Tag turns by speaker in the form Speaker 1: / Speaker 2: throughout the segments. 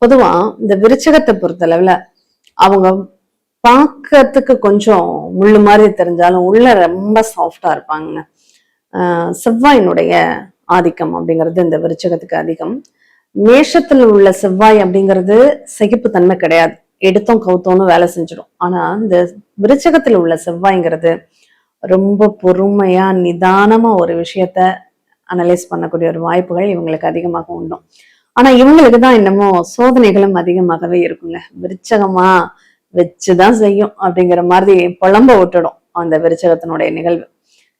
Speaker 1: பொதுவா இந்த விருச்சகத்தை பொறுத்தளவுல அவங்க பார்க்கறதுக்கு கொஞ்சம் முள்ளு மாதிரி தெரிஞ்சாலும் உள்ள ரொம்ப சாஃப்டா இருப்பாங்க. செவ்வாயினுடைய ஆதிக்கம் அப்படிங்கிறது இந்த விருச்சகத்துக்கு அதிகம். மேஷத்துல உள்ள செவ்வாய் அப்படிங்கிறது சகிப்புத்தன்மை கிடையாது, எடுத்தோம் கவுத்தோன்னு வேலை செஞ்சிடும். ஆனா இந்த விருச்சகத்துல உள்ள செவ்வாய்ங்கிறது ரொம்ப பொறுமையா நிதானமா ஒரு விஷயத்த அனலைஸ் பண்ணக்கூடிய ஒரு வாய்ப்புகள் இவங்களுக்கு அதிகமாக உண்டும். ஆனா இவங்களுக்கு தான் என்னமோ சோதனைகளும் அதிகமாகவே இருக்குங்க. விருச்சகமா வச்சுதான் செய்யும் அப்படிங்கிற மாதிரி புலம்ப விட்டுடும் அந்த விருச்சகத்தினுடைய நிகழ்வு.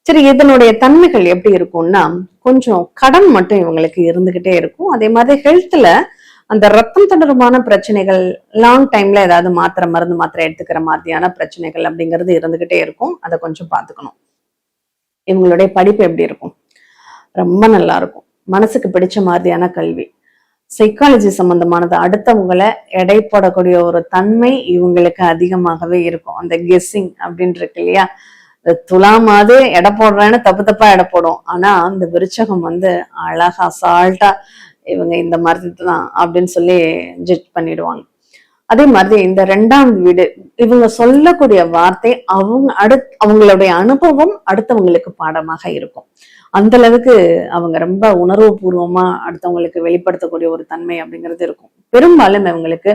Speaker 1: சரி, இதனுடைய தன்மைகள் எப்படி இருக்கும்னா, கொஞ்சம் கடன் மட்டும் இவங்களுக்கு இருந்துகிட்டே இருக்கும். அதே மாதிரி ஹெல்த்ல அந்த ரத்தம் தொடர்பான பிரச்சனைகள், லாங் டைம்ல ஏதாவது மருந்து மாத்திரை எடுத்துக்கிற மாதிரியான பிரச்சனைகள் அப்படிங்கிறது இருந்துகிட்டே இருக்கும். அதை கொஞ்சம் பார்த்துக்கணும். இவங்களுடைய படிப்பு எப்படி இருக்கும்? ரொம்ப நல்லா இருக்கும். மனசுக்கு பிடிச்ச மாதிரியான கல்வி, சைக்காலஜி சம்பந்தமானது, அடுத்தவங்களை எடை போடக்கூடிய ஒரு தன்மை இவங்களுக்கு அதிகமாகவே இருக்கும். அந்த கெஸ்ஸிங் அப்படின்னு இருக்கு இல்லையா, துலாமாவது எடை போடுறேன்னு தப்பு தப்பா எடை போடும். ஆனா அந்த விருச்சகம் அழகா சால்ட்டா இவங்க இந்த மாதிரி தான் அப்படின்னு சொல்லி ஜட்ஜ் பண்ணிடுவாங்க. அதே மாதிரி இந்த 2ஆம் வீடு, இவங்க சொல்லக்கூடிய வார்த்தை அவங்களுடைய அனுபவம் அடுத்தவங்களுக்கு பாடமாக இருக்கும். அந்த அளவுக்கு அவங்க ரொம்ப உணர்வு பூர்வமா அடுத்தவங்களுக்கு வெளிப்படுத்தக்கூடிய ஒரு தன்மை அப்படிங்கிறது இருக்கும். பெரும்பாலும் இவங்களுக்கு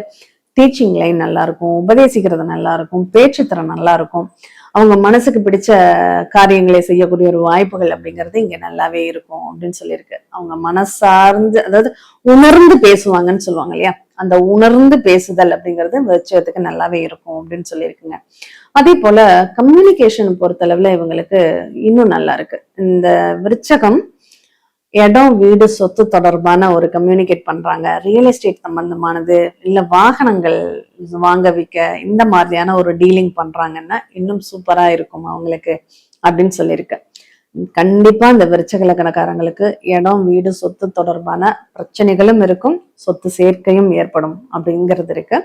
Speaker 1: டீச்சிங் லைன் நல்லா இருக்கும், உபதேசிக்கிறது நல்லா இருக்கும், பேச்சுத்திறன் நல்லா இருக்கும். அவங்க மனசுக்கு பிடிச்ச காரியங்களை செய்யக்கூடிய ஒரு வாய்ப்புகள் அப்படிங்கிறது இங்க நல்லாவே இருக்கும் அப்படின்னு சொல்லியிருக்கு. அவங்க மனசார்ந்து, அதாவது உணர்ந்து பேசுவாங்கன்னு சொல்லுவாங்க இல்லையா, அந்த உணர்ந்து பேசுதல் அப்படிங்கிறது விருச்சகத்துக்கு நல்லாவே இருக்கும் அப்படின்னு சொல்லியிருக்குங்க. அதே போல கம்யூனிகேஷன் பொறுத்தளவுல இவங்களுக்கு இன்னும் நல்லா இருக்கு. இந்த விருச்சகம் இடம், வீடு, சொத்து தொடர்பான ஒரு கம்யூனிகேட் பண்றாங்க, ரியல் எஸ்டேட் சம்பந்தமானது, இல்ல வாகனங்கள் வாங்க விற்க, இந்த மாதிரியான ஒரு டீலிங் பண்றாங்கன்னா இன்னும் சூப்பரா இருக்கும் அவங்களுக்கு அப்படின்னு சொல்லியிருக்கு. கண்டிப்பா இந்த விருச்சக லக்னக்காரங்களுக்கு இடம், வீடு, சொத்து தொடர்பான பிரச்சனைகளும் இருக்கும், சொத்து சேர்க்கையும் ஏற்படும் அப்படிங்கிறது இருக்கு.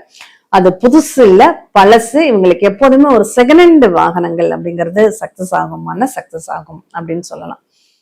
Speaker 1: அது புதுசு இல்ல, பழசு. இவங்களுக்கு எப்போதுமே ஒரு செகண்ட் ஹேண்ட் வாகனங்கள் அப்படிங்கிறது சக்சஸ் ஆகும் அப்படின்னு சொல்லலாம்.